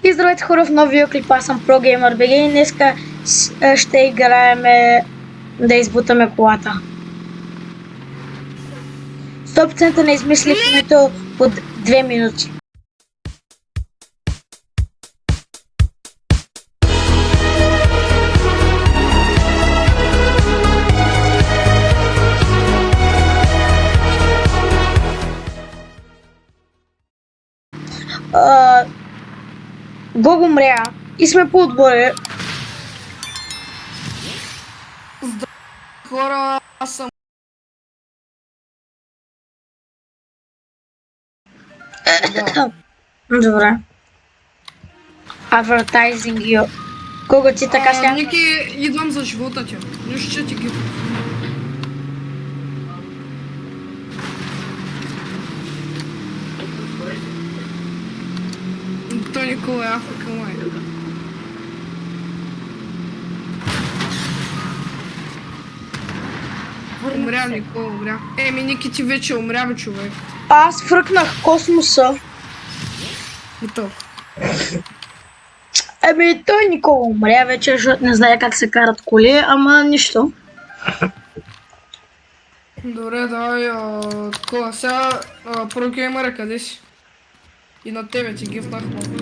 И здравейте хора в новия клип, аз съм ProGamer BG и днеска ще играем да избутаме колата. 100% не измислих името под 2 минути. Гого умря и сме по-отгоре. Хора, аз съм... Добре. Advertising. Гого, ти така сега... Ники, идвам за живота ти. Нищо, че ти ги... Той Никола е Африка, май. Умря, Никола, умря. Еми, Ники, ти вече умря, бе, човек. Аз фръкнах космоса. И то. Еми, той Никола умря вече, защото не знае как се карат коли, ама нищо. Добре, давай, такова. Сега, ProGamer, къде си? И на тебе ти гифнах много.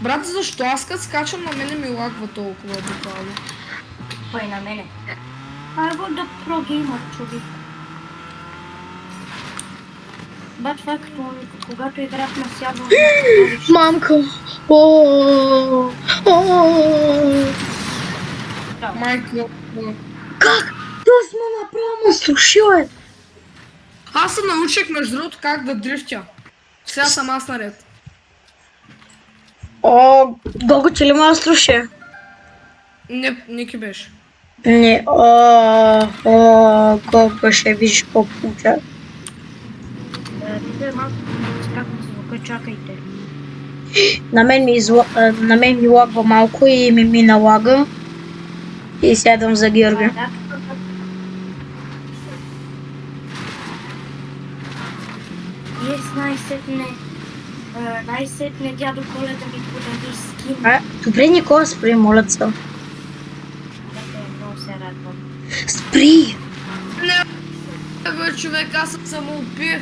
Брат, защо аз като скачам на мене ми лагва толкова буквално? Кой на мене? Първо да ProGamer, човек. Ба, това е като когато играх на сябъл. Мамка! Майко. Как? Това сме направо ме срушил, е! Аз се научих между другото как да дрифтя. Сега съм аз наред. Гого, че ли ме сруши? Не, Ники беше. Не, Гого, ще видиш какво получа. Тук е малко скакам звука, чакайте. На мен ми лагва малко и ми мина лага. И сядам за Георги. Най-сетне дядо Коледа ми подари скин. Добре, Никола, спри, моля се. Много се радвам. Спри! Не, бе, човек, аз се самоубих.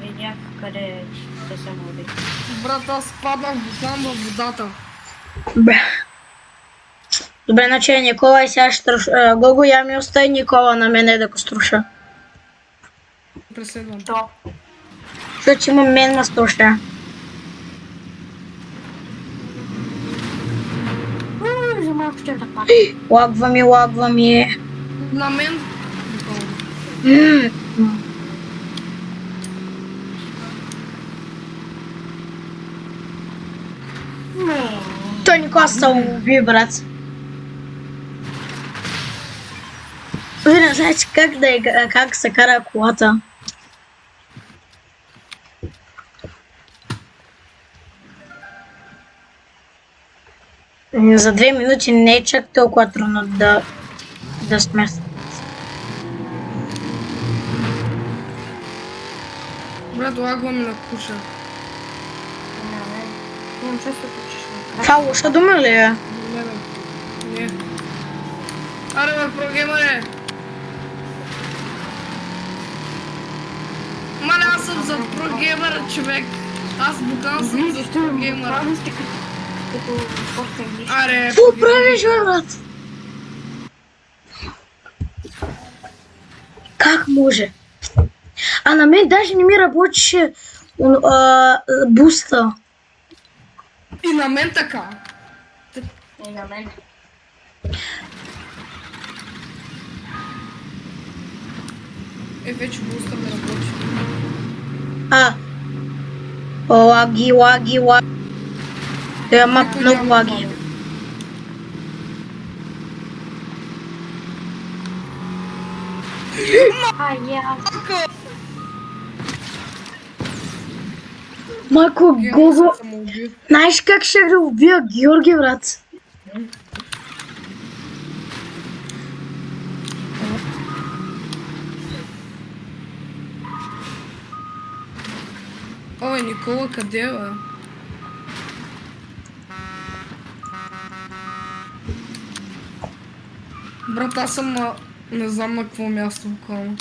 Видях къде се самоубих. Брат, аз паднах буквално във водата. Добре, значи Никола и сега ще труша. Гого, я ми остави Никола на мене да го струша. Преследвам. То. Защото има мен ма струша. За малко ще да падна. Лагва ми. На мен. Той Никола се уби, брат. Вие не знаете как се кара колата. За 2 минути не е чак толкова трудно да сме. Брат, лагва ми на куша. Имам чувството, че ще ме Това лоша дума ли е? Не, бе. Не. Аре, бе, ProGamer. Мале, аз съм за ProGamer, човек. Аз буквално съм за ProGamer. Това сте като спортен лиш. Аре, Какво правиш, бе, брат? Как може? А на мен даже не ми работеше буста. И на мен така. И на мен. Вече буста ми работи. Лаги. Ама много лаги. Майко, Гого, знаеш как ще го убия Георги, брат? Ой, Никола, къде бе? Брат, аз съм на... Не знам на какво място буквално.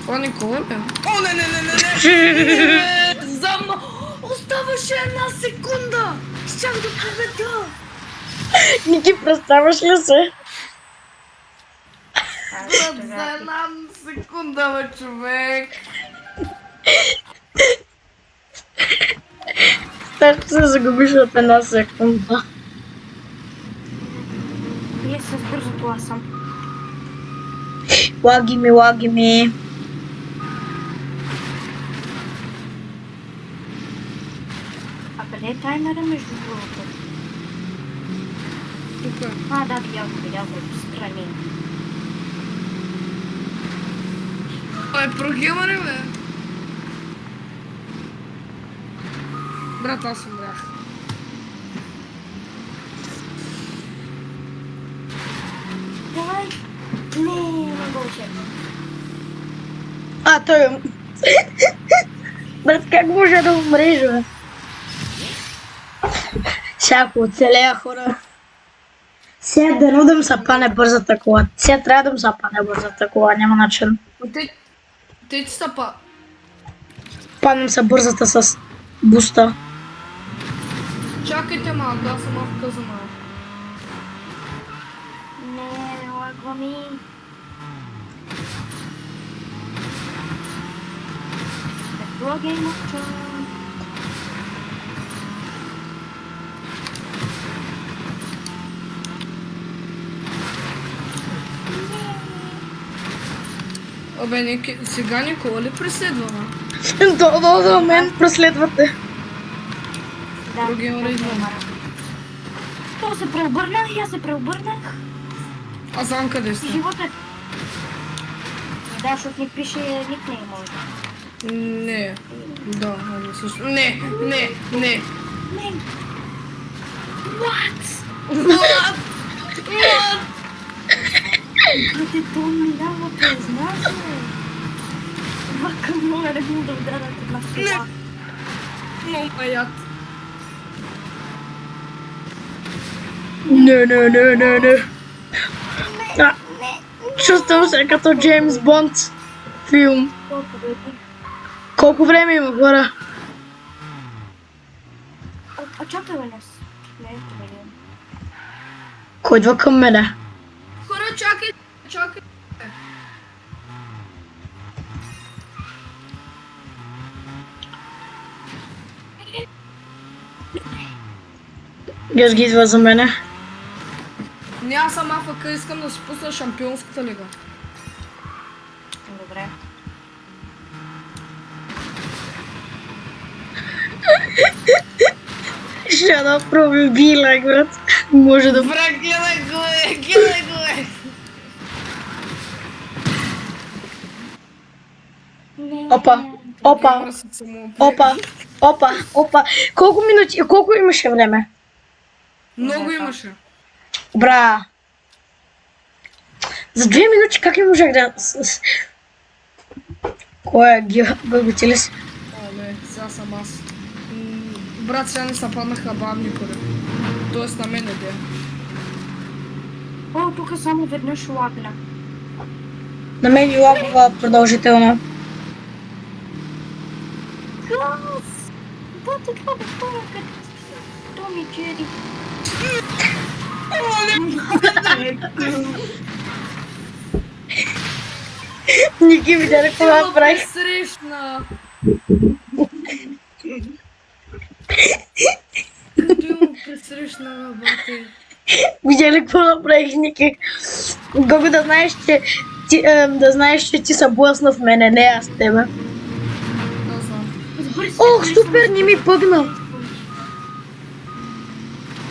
Това Никола ли? О, не! За мна! Оставаше една секунда! Щях да победя! Ники, представяш ли се? Брат, за една секунда, бе, човек! Ще се загубиш от една секунда. Вие с бързото аз съм. Лаги ми. А къде е таймера между другото? Тук е. А, да, видях го отстрани. Ой, прогимари, бе! Брат, аз умрях. Давай! Не го очаквам. Той... Брат, как може да умреш, бе? Всяко оцелея, хора. Сега дано да ми се пане бързата кола. Сега трябва да ми се пане бързата кола, няма начин. Те ти са па... Паднем се бързата с буста. Чакайте малко, аз съм вказана. Не, лагва ми. Какво геймовча? Абе, сега Никола ли преследваме? Да, мен преследвате. Да, Други има рейд. То се преобърна и аз се преобърнах. Аз знам къде сте. Живота. Да, защото ни пише никнейм може. Не. Да, ами също. Не. Не. What? Брате, то минава през нас, бе. Вака моля да му да ударят една сила. Много маят. Не. Чувствам се като Джеймс Бонд филм. Колко бе? Колко време има, хора? А чакай, бе, нас. Не, бе. Кой идва към мене? Хора, чакай. Геш ги идва за мене. Не, аз съм АФК, искам да си пусна шампионската лига. Добре. Shut up, probably be like that. Може да... Бра, гледай го е! Не. Опа. Колко имаше време? Много имаше. Бра. За 2 минути как не можех да... Кой е гълбите ли си? О, не, сега съм аз. Брат, сега не са паднаха бавни хора. Тоест на мен де. О, тук само веднъж лагна. На мен и лагова продължително. Газ! Да, това да хора, като Томи Джери. Ники видя ли какво направих? Срещна! Като пресрещна, бате. Видя ли какво направих, Ники? Гого, да знаеш, че ти са блъсна в мене, не аз тебе. Да знам. Ох, супер, не ми пъгна.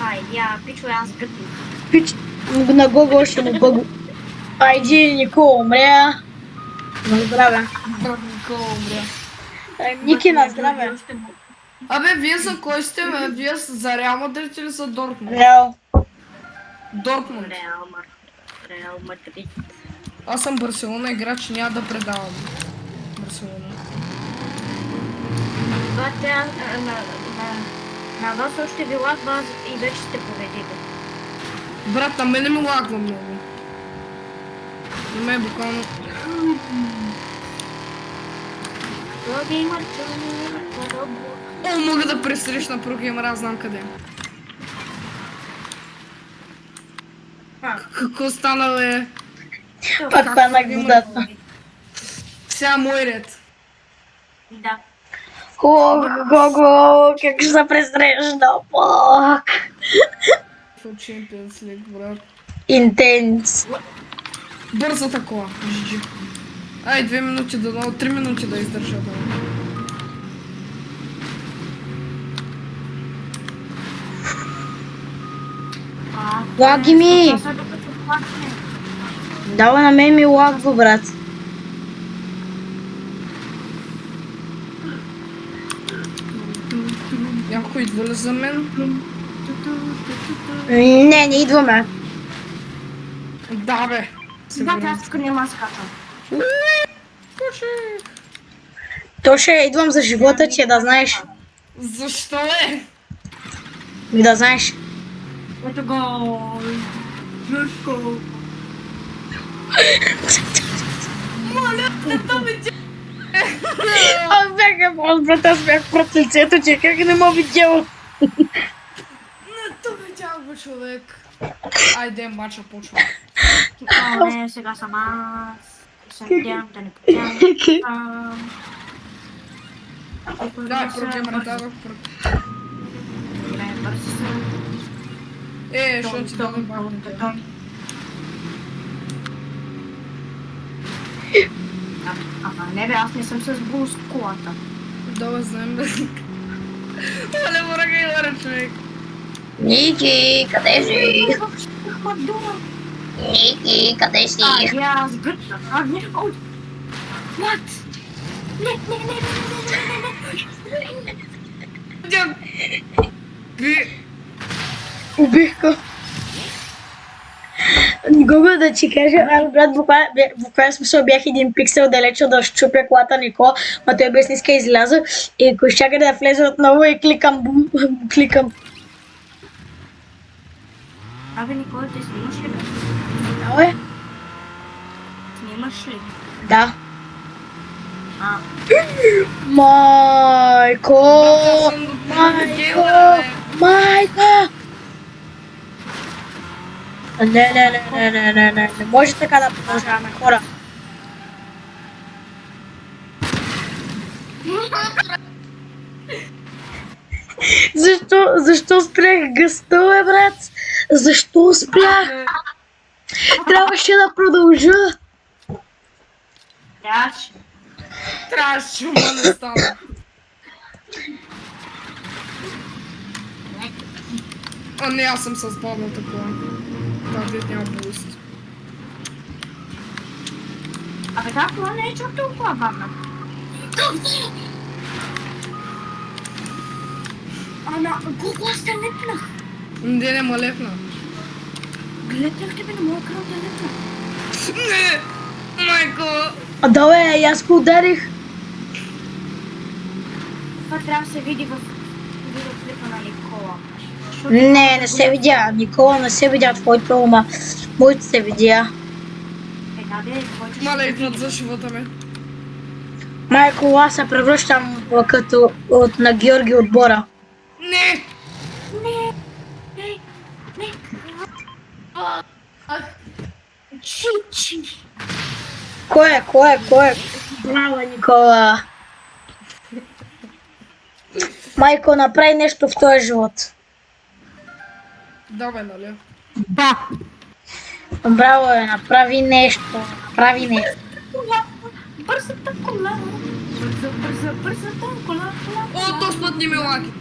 Ай, я, пичо, аз гътни. Пич, на Гого ще му бъгу. Айди, Нико, умря. На здраве. Брат, Никола умря. Ники, на здраве. Абе, вие за кой сте, бе? Вие за Реал Мадрид или за Дортмунд? Реал. Дортмунд. Реал Мадрид. Аз съм Барселона играч, няма да предавам. Барселона. Това трябва на вас още ви лагва и вече сте победили. Брат, на мене ми лагва много. На мен буквално... О, мога да пресрещна прогеймера, аз знам къде. Какво стана, бе? Пак хванах водата. Сега мой ред. Да. Ого, как ще се пресрещна, пак. В Champions League, брат. Интенс. Бързо такова. GG. Ай, 2 минути да, 3 минути да издържа. Да. Лаги ми! Давай на мен ми лагва, брат. Някой идва ли за мен? Не, не идваме. Да, бе. Да, аз тук няма скачам. Кушай. Тоше, идвам за живота ти, да знаеш. Защо е? Да знаеш. Ето го. Защо? Аз бях брат, аз бях пред лицето ти, как не ме видял. Не то видях, бе, човек. Айде, матча почва. Не, сега съм аз. Се надявам да не потягам. Дай, прогеймера, дадох. Играем бързи са. Що ти дадох бавната? Ама не бе, аз не съм с бус колата. Да, знаем, бе. Оле, прогеймера, човек. Ники, къде си? Каква дума? Ники, къде си? Аз гътна. Не, Мат! Не. Би... Убих го. Гога да ти кажа, аз брат, буквално смисъл бях един пиксел далече да щупя колата Никола, но той без ниска изляза и ако чака да влезе отново и кликам. Абе, Никола, ти снимаш ли, бе? Да, бе? Снимаш ли? Да. А, Майко! Не може така да продължаваме, хора. Защо спрях гъста, бе, брат? Защо спрях? Трябваше да продължа. трябваше. Ама не стана. А не, аз съм с бавната кола. Тази няма буст. Абе, тази кола не е чак толкова бавна. Ама, колко аз те лепнах? Не ма лепна. Гледах тебе на моя кръв да лепна. Не! Майко! А да, бе, и аз го ударих. Това трябва да се види в видеоклипа на Никола. Не се видя. Никола не се видя твоето, ама моето се видя. Мале, идват за живота ми. Майко, аз се превръщам като на Георги отбора. Не! Не. Чичи. Кой е? Браво, Никола. Майко, направи нещо в този живот. Да, бе, нали? Да. Браво, направи нещо. Бързата кола. Бързата кола. О, този път не ми лаги,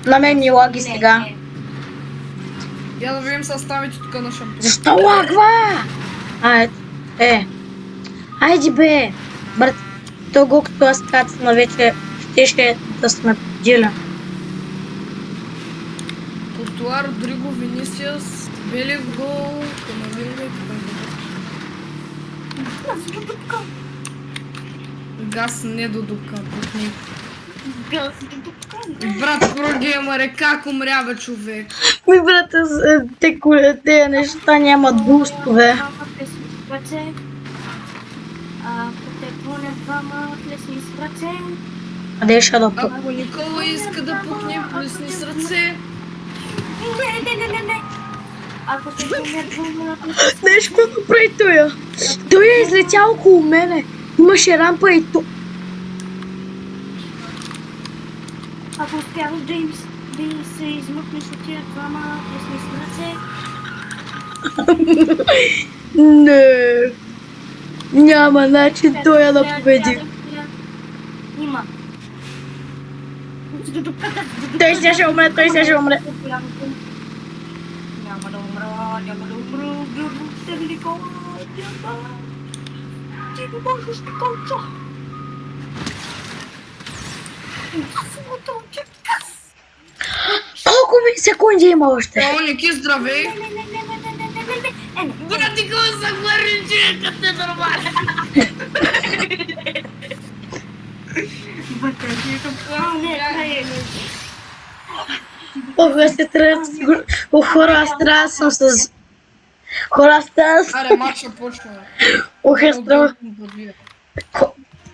На мен ми лаги сега. Я да видим съставите тук на шампион. Защо лагва? Айде бе. Брат, того като аз кацна вече ще да сме поделя. Куртуа, Родриго, Винисиус, Белев гол, Камавинга и така. Газ до дупка. Газ не до дупка, пукни. Газ до дупка. Брат, прогеймър, как умря бе човек? Ми, брат, те неща нямат бустове. Ръце. Ако те поне двама плесни с ръце. Къде ще да пък? Ако Никола иска да пукне, плесни с ръце. Не. Ако те поне двама плесни с Нещо направи той. Той е излетял около мене. Имаше рампа и то. Ако успяваш да се измъкнеш от тия двама плесни с ръце. Не. Няма начин той да победи. Има. Той ще умре, той ще умре. Няма да умра. Те велико. Ти не можеш да конча. Колко ми секунди има още? О, Ники, здравей! Брат, Никола се хвърли, че като е нормално. Ох, аз се трябва да сигурно. Ох, хора, аз трябва да съм с... Хора, аз трябва да... Аре, матча почва. Ох, аз трябва...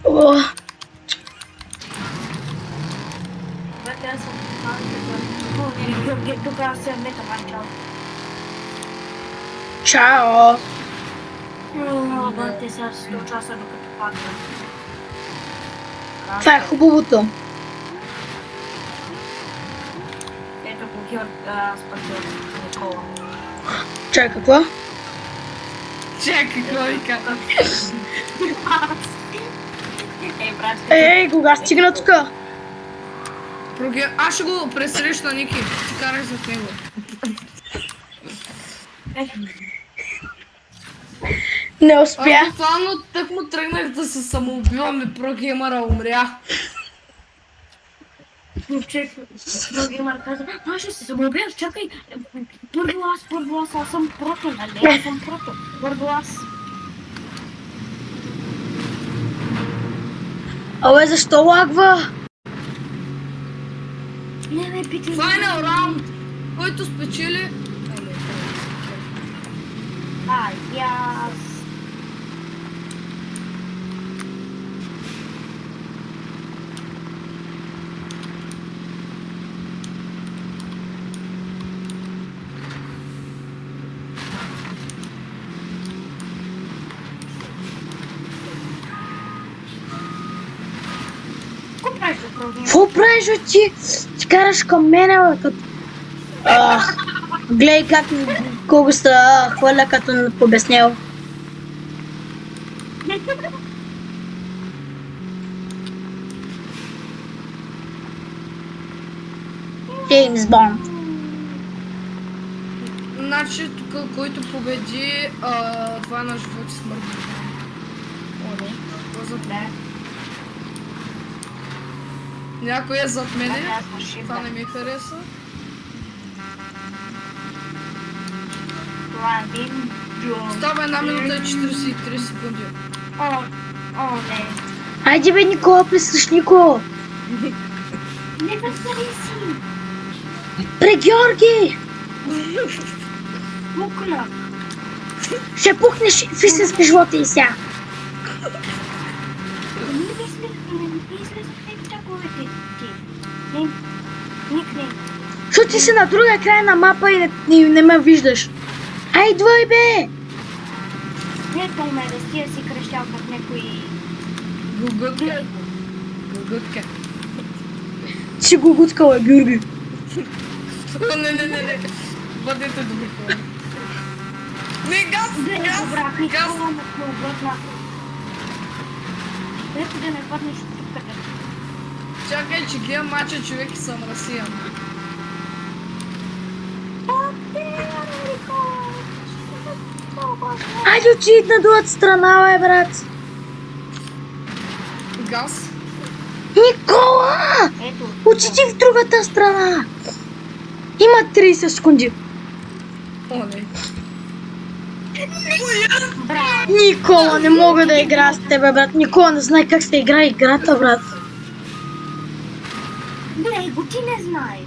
Ох, Тук аз съм мета манчал. чао. Те са 100 часа докато падна. Това е хубавото. Ето блокират спасил Никола. Чакай, какво? Чакай, какво вика? Брат, Ей, кога стигна тук? Аз ще го пресрещна, Ники. Ти караш зад него. Не успя. Аз буквално тък му тръгнах да се самоубивам и прогеймъра умря. Прогеймър каза, аз ще се самоубиеш, чакай. Първо аз съм прото, нали? Аз съм прото. Първо аз. Абе, защо лагва? Не ме питай. Final round! Който спечели... Аз. Какво правиш, бе, ти? Ти караш към мене, бе, като... Гледай как колко се хвърля като побеснел. Джеймс Бонд. Значи тук, който победи, това е на живот и смърт. О, не. Кой е зад мен? Някой е зад мене. Това не ми хареса. Става 1 минута и 43 секунди. О, не. Айде, бе, Никола, пресрещ Никола. Не възпари си. Пре Георги! Мукна. Ще пухнеш в истински живота и сега. Не излезахте в таковете ти. Никне. Защото ти си на другия край на мапа и не ме виждаш. Айдвай, бе! Не той ме да стия си крещял как някой... Гугутка. Гугутка. Ти си го гуткала, Георги. Не. Бъдете добри хора. Не, газ! Брат, Газ! Никола ме обърна. Ето да не паднеш от тук къде. Чакай, че гледам мача, човек и съм разсиян. Айде, отиди на другата страна, бе, брат. Газ? Никола! Ето. Отиди в другата страна. Има 30 секунди. О, не. Брат. Никола, не мога да играя с тебе, брат. Никола не знае как се играе играта, брат. Бе, го ти не знаеш.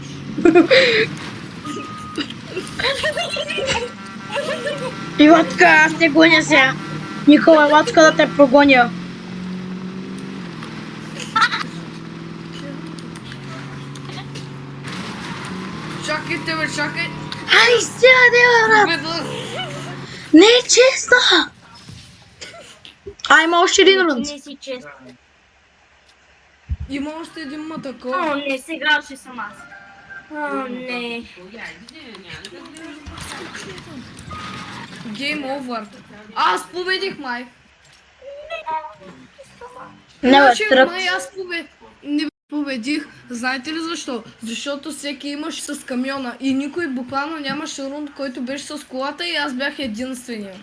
Иватка, аз те гоня сега. Никола, Иватка да те прогоня. Чакайте, бе, чакай. Ай, сяде, брат. Бе, Не е честно. А, има още един рунд. Не си честен. има още един матако. О, не, сега ще съм аз. О, не. Game over. Аз победих, май. Не, бе, Значи, тръп. май аз не победих. Знаете ли защо? Защото всеки имаше с камиона и никой буквално нямаше рунд, който беше с колата и аз бях единствения.